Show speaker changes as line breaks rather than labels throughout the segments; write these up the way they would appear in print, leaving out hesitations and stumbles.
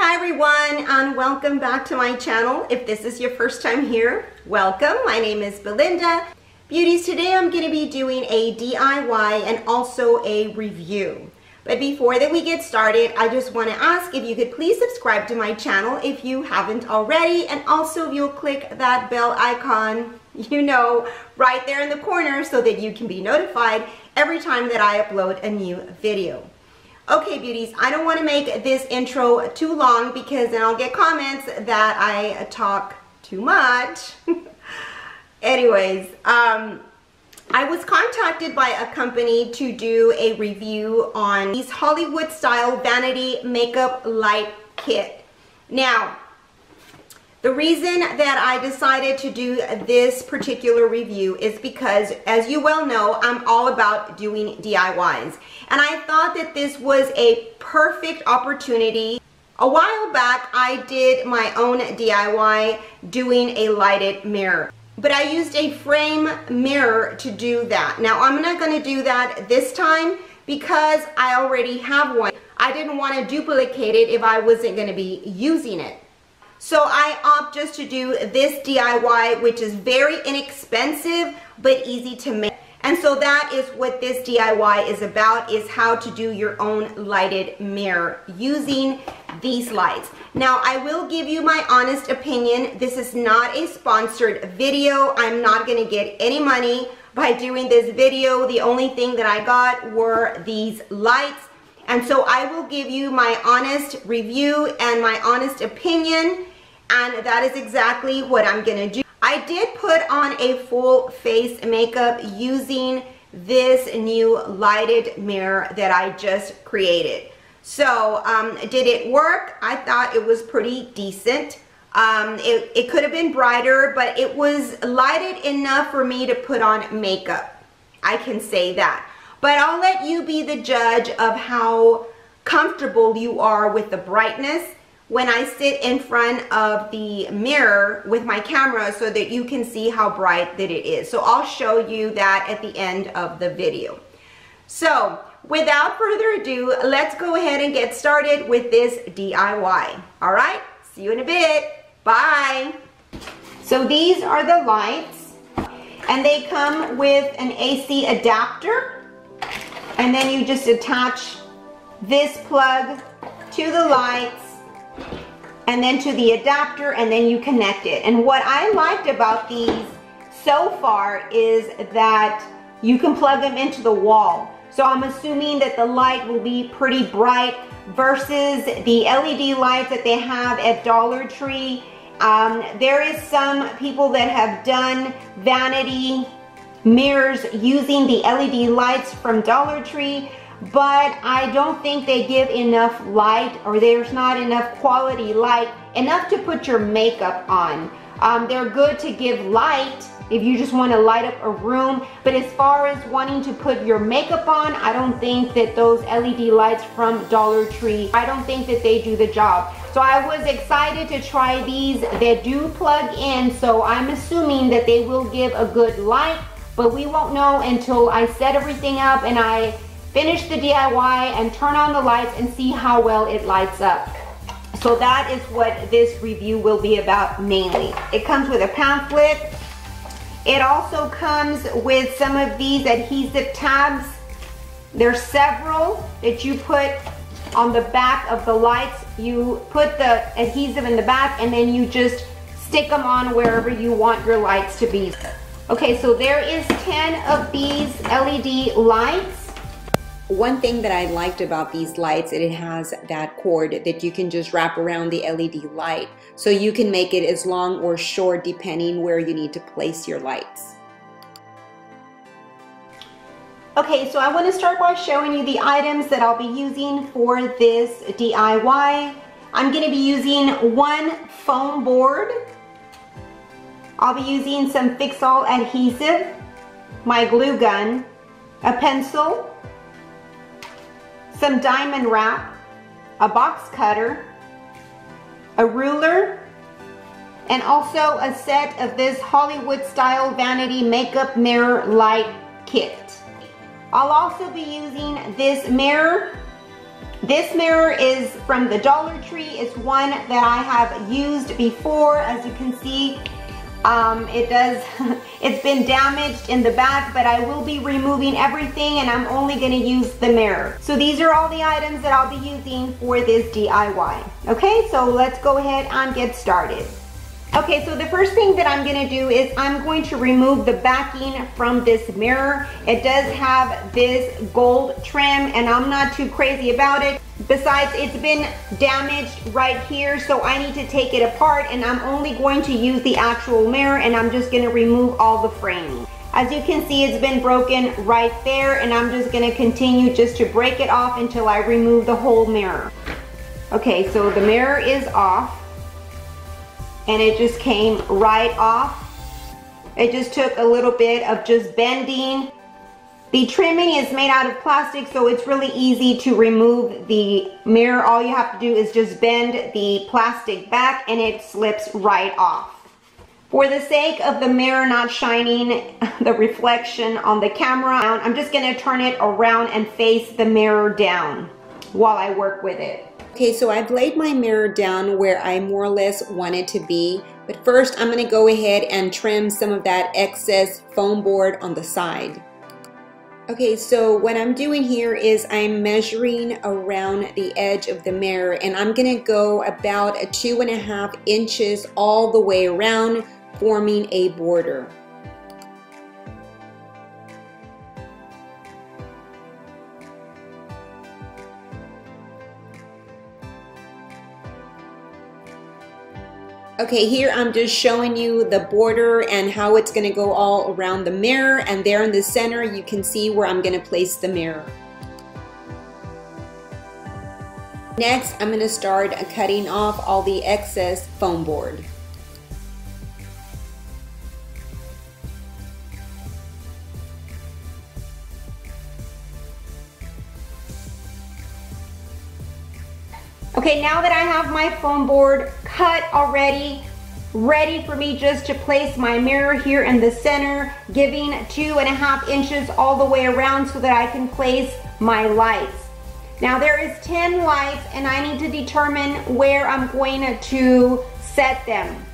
Hi everyone, and welcome back to my channel. If this is your first time here, welcome. My name is Belinda. Beauties, today I'm going to be doing a DIY and also a review. But before that we get started, I just want to ask if you could please subscribe to my channel if you haven't already, and also if you'll click that bell icon, right there in the corner so that you can be notified every time that I upload a new video. Okay, beauties, I don't want to make this intro too long because then I'll get comments that I talk too much. Anyways, I was contacted by a company to do a review on these Hollywood style vanity makeup light kit. Now, the reason that I decided to do this particular review is because, as you well know, I'm all about doing DIYs. And I thought that this was a perfect opportunity. A while back, I did my own DIY doing a lighted mirror. But I used a frame mirror to do that. Now, I'm not going to do that this time because I already have one. I didn't want to duplicate it if I wasn't going to be using it. So I opt just to do this DIY, which is very inexpensive but easy to make. And so that is what this DIY is about, is how to do your own lighted mirror using these lights. Now, I will give you my honest opinion. This is not a sponsored video. I'm not going to get any money by doing this video. The only thing that I got were these lights. And so I will give you my honest review and my honest opinion, and that is exactly what I'm gonna do. I did put on a full face makeup using this new lighted mirror that I just created. So did it work? I thought it was pretty decent. It could have been brighter, but it was lighted enough for me to put on makeup. I can say that. But I'll let you be the judge of how comfortable you are with the brightness when I sit in front of the mirror with my camera so that you can see how bright that it is. So I'll show you that at the end of the video. So without further ado, let's go ahead and get started with this DIY. All right, see you in a bit. Bye. So these are the lights, and they come with an AC adapter. And then you just attach this plug to the lights and then to the adapter, and then you connect it. And what I liked about these so far is that you can plug them into the wall. So I'm assuming that the light will be pretty bright versus the LED lights that they have at Dollar Tree. There is some people that have done vanity mirrors using the LED lights from Dollar Tree, but I don't think they give enough light, or there's not enough quality light enough to put your makeup on. They're good to give light if you just want to light up a room, but as far as wanting to put your makeup on, I don't think that those LED lights from Dollar Tree, I don't think that they do the job. So I was excited to try these. They do plug in, so I'm assuming that they will give a good light. But we won't know until I set everything up and I finish the DIY and turn on the lights and see how well it lights up. So that is what this review will be about mainly. It comes with a pamphlet. It also comes with some of these adhesive tabs. There's several that you put on the back of the lights. You put the adhesive in the back and then you just stick them on wherever you want your lights to be. Okay, so there is 10 of these LED lights. One thing that I liked about these lights, it has that cord that you can just wrap around the LED light. So you can make it as long or short depending where you need to place your lights. Okay, so I want to start by showing you the items that I'll be using for this DIY. I'm going to be using one foam board. I'll be using some Fix-All adhesive, my glue gun, a pencil, some Dimond Wrap, a box cutter, a ruler, and also a set of this Hollywood style vanity makeup mirror light kit. I'll also be using this mirror This mirror is from the Dollar Tree. It's one that I have used before. As you can see, it's been damaged in the back, but I will be removing everything and I'm only gonna use the mirror. So these are all the items that I'll be using for this DIY. Okay, so let's go ahead and get started. Okay, so the first thing that I'm gonna do is I'm going to remove the backing from this mirror. It does have this gold trim and I'm not too crazy about it. Besides, it's been damaged right here, so I need to take it apart and I'm only going to use the actual mirror and I'm just gonna remove all the framing. As you can see, it's been broken right there and I'm just gonna continue just to break it off until I remove the whole mirror. Okay, so the mirror is off and it just came right off. It just took a little bit of just bending. The trimming is made out of plastic, so it's really easy to remove the mirror. All you have to do is just bend the plastic back and it slips right off. For the sake of the mirror not shining the reflection on the camera, I'm just gonna turn it around and face the mirror down while I work with it. Okay, so I've laid my mirror down where I more or less want it to be, but first I'm gonna go ahead and trim some of that excess foam board on the side. Okay, so what I'm doing here is I'm measuring around the edge of the mirror and I'm gonna go about 2.5 inches all the way around, forming a border. Okay, here I'm just showing you the border and how it's gonna go all around the mirror, and there in the center you can see where I'm gonna place the mirror. Next, I'm gonna start cutting off all the excess foam board. Okay, now that I have my foam board cut already, ready for me just to place my mirror here in the center, giving 2.5 inches all the way around so that I can place my lights. Now there is 10 lights and I need to determine where I'm going to set them.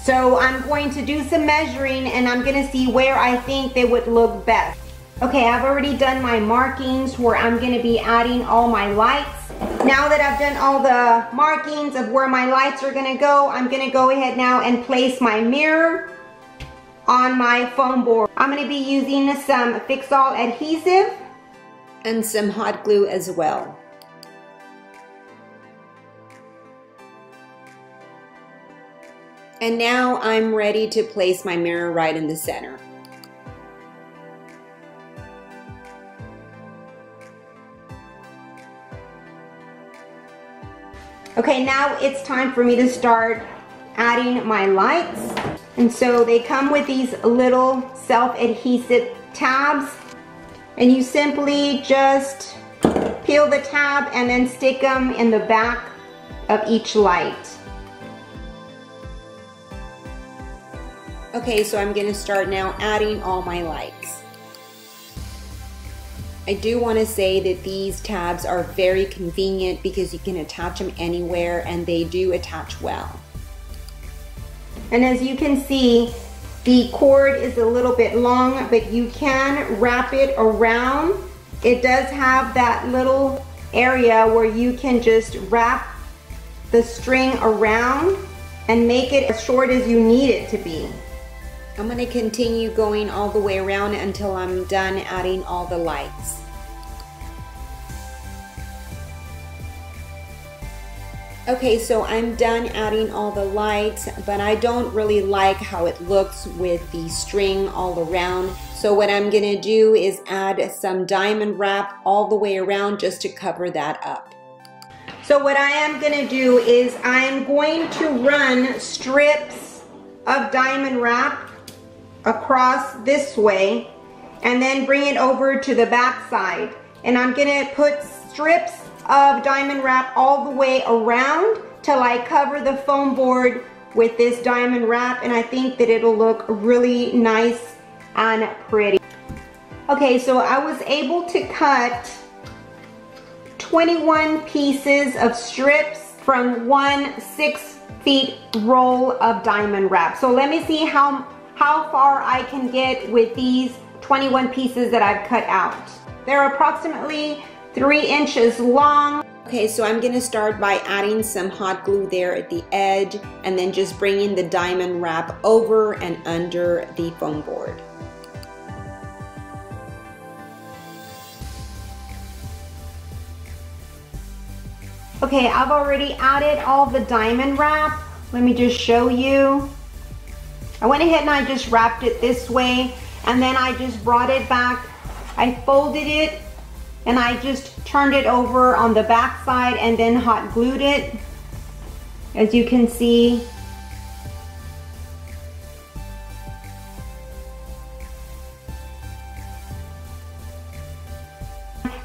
So I'm going to do some measuring and I'm gonna see where I think they would look best. Okay, I've already done my markings where I'm gonna be adding all my lights. Now that I've done all the markings of where my lights are gonna go, I'm gonna go ahead now and place my mirror on my foam board. I'm gonna be using some Fix-All adhesive and some hot glue as well. And now I'm ready to place my mirror right in the center. Okay, now it's time for me to start adding my lights. And so they come with these little self-adhesive tabs. And you simply just peel the tab and then stick them in the back of each light. Okay, so I'm gonna start now adding all my lights. I do want to say that these tabs are very convenient because you can attach them anywhere and they do attach well. And as you can see, the cord is a little bit long, but you can wrap it around. It does have that little area where you can just wrap the string around and make it as short as you need it to be. I'm going to continue going all the way around until I'm done adding all the lights. Okay, so I'm done adding all the lights, but I don't really like how it looks with the string all around. So what I'm going to do is add some Dimond Wrap all the way around just to cover that up. So what I am going to do is I'm going to run strips of Dimond Wrap across this way and then bring it over to the back side. And I'm gonna put strips of Dimond Wrap all the way around till I cover the foam board with this Dimond Wrap, and I think that it'll look really nice and pretty. Okay, so I was able to cut 21 pieces of strips from one 6-feet roll of Dimond Wrap. So let me see how far I can get with these 21 pieces that I've cut out. They're approximately 3 inches long. Okay, so I'm gonna start by adding some hot glue there at the edge and then just bringing the Dimond Wrap over and under the foam board. Okay, I've already added all the Dimond Wrap. Let me just show you. I went ahead and I just wrapped it this way, and then I just brought it back. I folded it and I just turned it over on the back side and then hot glued it, as you can see.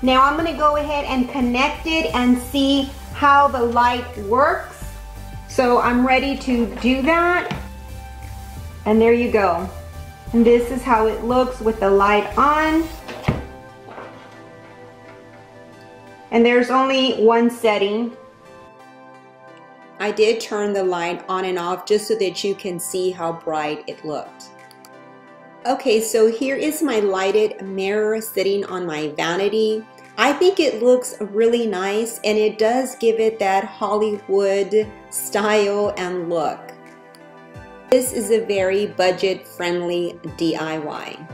Now I'm gonna go ahead and connect it and see how the light works. So I'm ready to do that. And there you go. And this is how it looks with the light on. And there's only one setting. I did turn the light on and off just so that you can see how bright it looked. Okay, so here is my lighted mirror sitting on my vanity. I think it looks really nice, and it does give it that Hollywood style and look. This is a very budget-friendly DIY.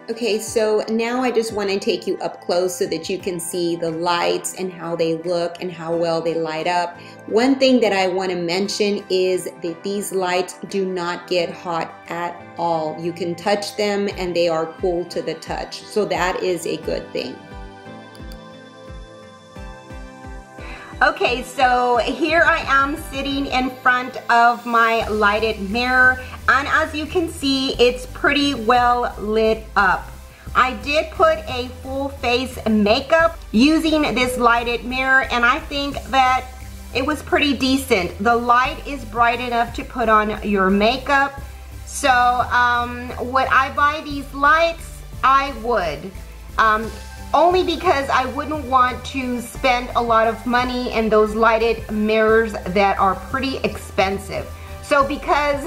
Okay, so now I just want to take you up close so that you can see the lights and how they look and how well they light up. One thing that I want to mention is that these lights do not get hot at all. You can touch them and they are cool to the touch, so that is a good thing. Okay, so here I am sitting in front of my lighted mirror, and as you can see, it's pretty well lit up. I did put a full face makeup using this lighted mirror, and I think that it was pretty decent. The light is bright enough to put on your makeup. So would I buy these lights? I would. Only because I wouldn't want to spend a lot of money in those lighted mirrors that are pretty expensive. So because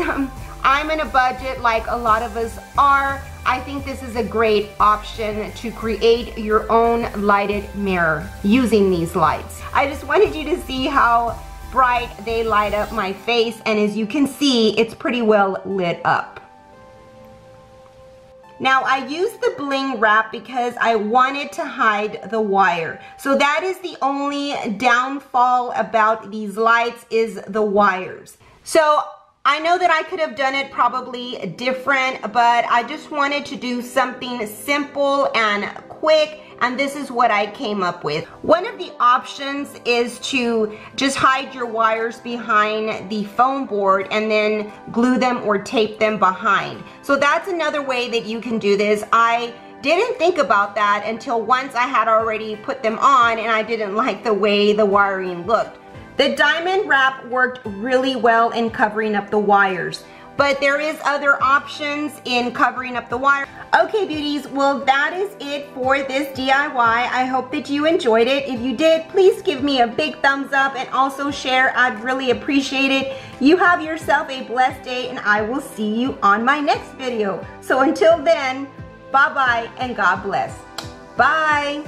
I'm in a budget like a lot of us are, I think this is a great option to create your own lighted mirror using these lights. I just wanted you to see how bright they light up my face, and as you can see, it's pretty well lit up. Now I used the bling wrap because I wanted to hide the wire. So that is the only downfall about these lights, is the wires. So I know that I could have done it probably different, but I just wanted to do something simple and quick, and this is what I came up with. One of the options is to just hide your wires behind the foam board and then glue them or tape them behind. So that's another way that you can do this. I didn't think about that until once I had already put them on and I didn't like the way the wiring looked. The Dimond Wrap worked really well in covering up the wires, but there is other options in covering up the wire. Okay, beauties, well that is it for this DIY. I hope that you enjoyed it. If you did, please give me a big thumbs up and also share. I'd really appreciate it. You have yourself a blessed day, and I will see you on my next video. So until then, bye-bye and God bless. Bye.